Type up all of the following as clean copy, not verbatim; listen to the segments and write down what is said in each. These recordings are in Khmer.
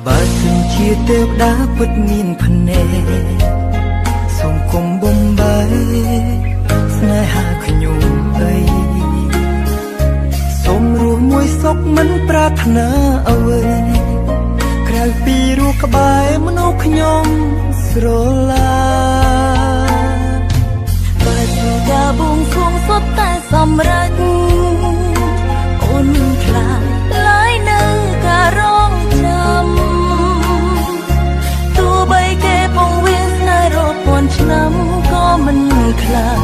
បើសិនជាទេវតាពិតមានភ្នែកសូមគុំបំបីស្នេហាខ្ញុំអីសូមរស់មួយសុខមិនប្រាថ្នាអ្វីក្រៅពីរស់ក្បែរមនុស្សខ្ញុំស្រឡាញ់បើជាការបួងសួងសុទ្ធតែសម្រេចអូនខ្លាចឡើយនៅការរងចាំទោះបីគេពងវាស្នេហ៍រាប់ពាន់ឆ្នាំក៏មិនខ្លាច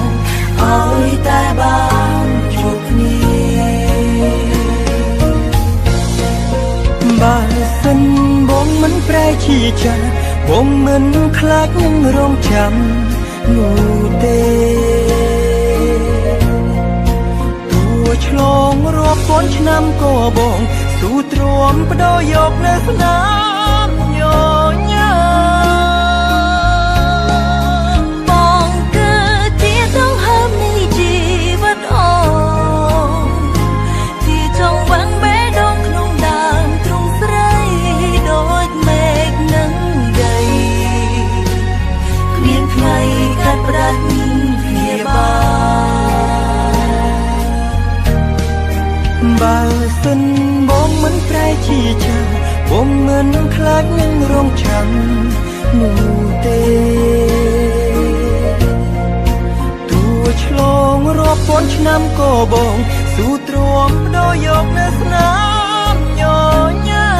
ឲ្យតែបានជួបគ្នាបើសិនបងមិនប្រែជាចាស់បងមិនខ្លាចនឹងរងចាំនោះទេទោះឆ្លងរាប់ពាន់ឆ្នាំក៏បងស៊ូទ្រាំបដូរយកនៅស្នាមញញឹមបងគឺជាដង្ហើមនៃជីវិតអូនជាចង់វាំងបេះដូងក្នុងដើមទ្រូងស្រីដូចមេឃនឹងដីគ្មានថ្ងៃកាត់ផ្ដាច់គ្នាបើសិនបងមិនប្រែជាចាស់បងមិនខ្លាចនឹងរងចាំនោះទេទោះឆ្លងរាប់ពាន់ឆ្នាំក៏បងស៊ូទ្រាំបដូរយកនៅស្នាមញញឹ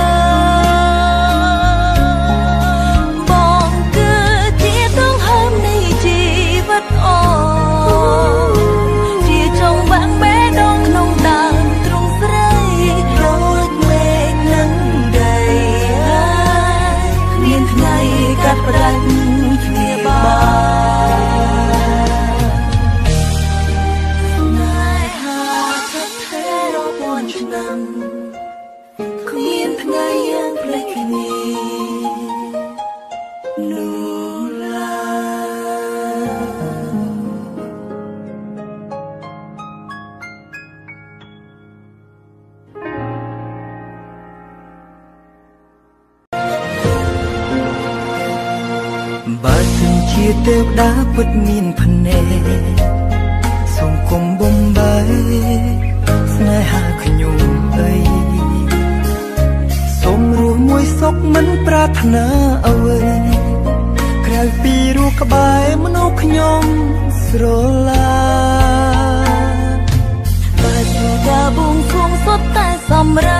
មបងគឺជាដង្ហើមនៃជីវិតអូនជាចង់វាំងបេះដូងក្នុងដើមទ្រូងស្រីដូចមេឃនឹងដីគ្មានថ្ងៃកាត់ផ្ដាច់គ្នាបានស្នេហាthật thếរាប់ពាន់ឆ្នាំគ្មានថ្ងៃយើងភ្លេចគ្នានោះឡើយបើសិនជាទេវតាពិតមានភ្នែកសូមគុំបំបីស្នេហាខ្ញុំអីសូមរស់មួយសុខមិនប្រាថ្នាអ្វីក្រៅពីរស់ក្បែរមនុស្សខ្ញុំស្រឡាញ់បើជាការបួងសួងសុទ្ធតែសម្រេច